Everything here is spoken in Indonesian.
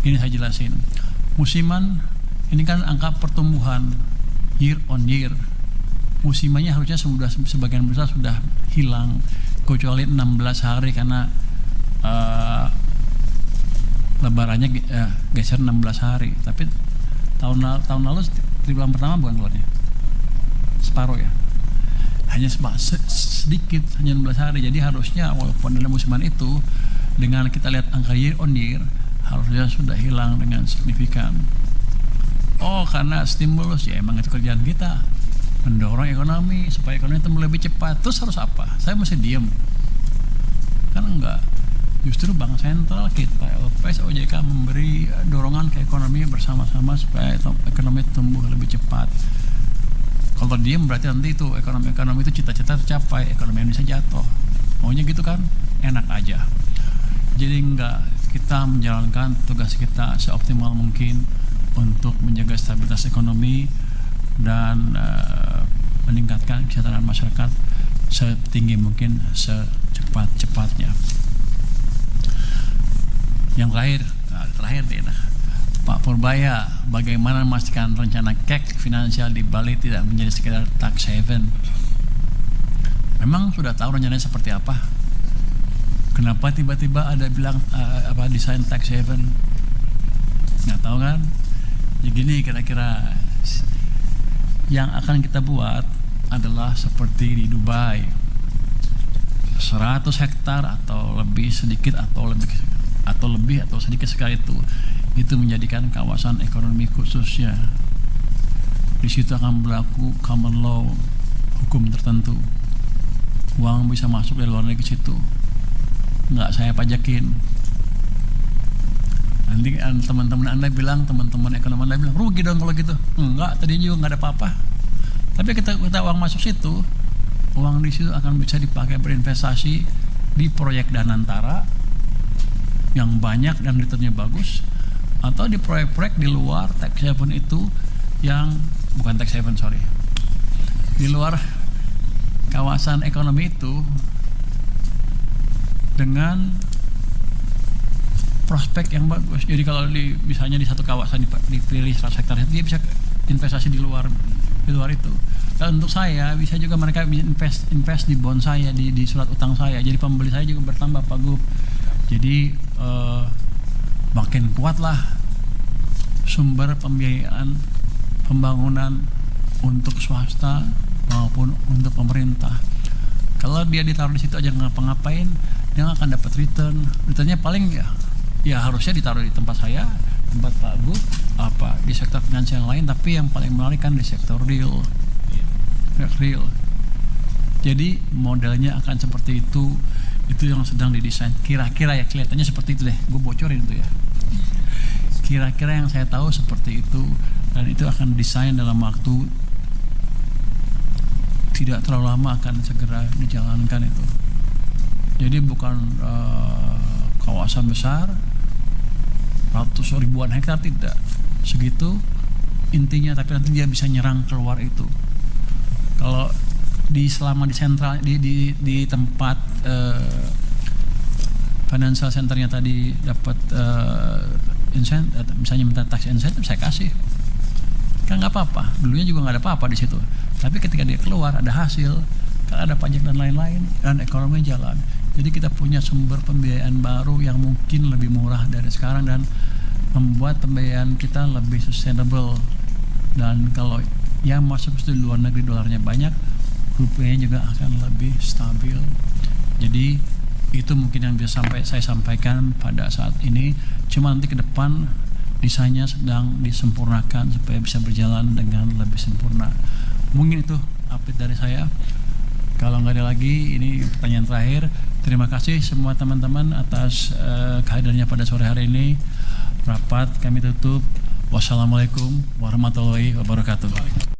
Ini saya jelasin. Musiman ini kan angka pertumbuhan year on year. Musimannya harusnya sudah sebagian besar sudah hilang, kecuali 16 hari karena lebarannya geser 16 hari. Tapi tahun lalu triwulan pertama bukan keluarnya separuh ya, hanya sedikit, hanya 16 hari. Jadi harusnya walaupun dalam musiman itu, dengan kita lihat angka year on year, harusnya sudah hilang dengan signifikan. Oh, karena stimulus, ya emang itu kerjaan kita, mendorong ekonomi supaya ekonomi tumbuh lebih cepat. Terus harus apa? Saya mesti diem? Kan enggak. Justru Bank Sentral kita, LPS, OJK memberi dorongan ke ekonomi bersama-sama supaya ekonomi tumbuh lebih cepat. Kalau diem berarti nanti itu ekonomi itu cita-cita tercapai, ekonomi Indonesia jatuh. Maunya gitu kan? Enak aja. Jadi enggak, kita menjalankan tugas kita seoptimal mungkin untuk menjaga stabilitas ekonomi dan meningkatkan kesejahteraan masyarakat setinggi mungkin, secepat-cepatnya. Yang terakhir deh, Pak Purbaya, bagaimana memastikan rencana KEK finansial di Bali tidak menjadi sekedar tax haven? Memang sudah tahu rencananya seperti apa? Kenapa tiba-tiba ada bilang desain tax haven? Nggak tahu kan? Ya gini, kira-kira yang akan kita buat adalah seperti di Dubai, 100 hektar atau lebih sedikit atau sedikit sekali itu menjadikan kawasan ekonomi khususnya. Di situ akan berlaku common law, hukum tertentu. Uang bisa masuk dari luar negeri ke situ, nggak saya pajakin. Nanti teman-teman ekonomi Anda bilang rugi dong kalau gitu. Enggak, tadi juga nggak ada apa-apa. Tapi kita uang masuk situ, uang di situ akan bisa dipakai berinvestasi di proyek Danantara yang banyak dan returnnya bagus, atau di proyek-proyek di luar tax haven itu, yang bukan tax haven, di luar kawasan ekonomi itu, dengan prospek yang bagus. Jadi kalau misalnya di satu kawasan dipilih 100 hektar itu, dia bisa investasi di luar itu. Dan untuk saya bisa juga mereka invest di bond saya, di surat utang saya. Jadi pembeli saya juga bertambah, Pak Gub. Jadi makin kuatlah sumber pembiayaan pembangunan untuk swasta maupun untuk pemerintah. Kalau dia ditaruh di situ aja ngapa-ngapain, dia nggak akan dapat returnnya paling ya harusnya ditaruh di tempat saya, tempat Pak Gub, di sektor finansial yang lain, tapi yang paling menarik kan di sektor real. Jadi modelnya akan seperti itu yang sedang didesain. Kira-kira ya kelihatannya seperti itu deh, gue bocorin itu ya. Kira-kira yang saya tahu seperti itu, dan itu akan desain dalam waktu tidak terlalu lama, akan segera dijalankan itu. Jadi bukan kawasan besar, ratus ribuan hektar, tidak segitu intinya, tapi nanti dia bisa nyerang keluar itu. Kalau selama di sentral di tempat financial centernya tadi dapat insentif, misalnya minta tax insentif, saya kasih, kan nggak apa-apa. Dulunya juga nggak ada apa-apa di situ, tapi ketika dia keluar ada hasil, kan ada pajak dan lain-lain, dan ekonomi jalan. Jadi kita punya sumber pembiayaan baru yang mungkin lebih murah dari sekarang dan membuat pembiayaan kita lebih sustainable. Dan kalau yang masuk ke luar negeri dolarnya banyak, rupiahnya juga akan lebih stabil. Jadi itu mungkin yang bisa saya sampaikan pada saat ini. Cuma nanti ke depan desainnya sedang disempurnakan supaya bisa berjalan dengan lebih sempurna. Mungkin itu update dari saya. Kalau nggak ada lagi, ini pertanyaan terakhir. Terima kasih semua teman-teman atas kehadirannya pada sore hari ini. Rapat kami tutup. Wassalamualaikum warahmatullahi wabarakatuh.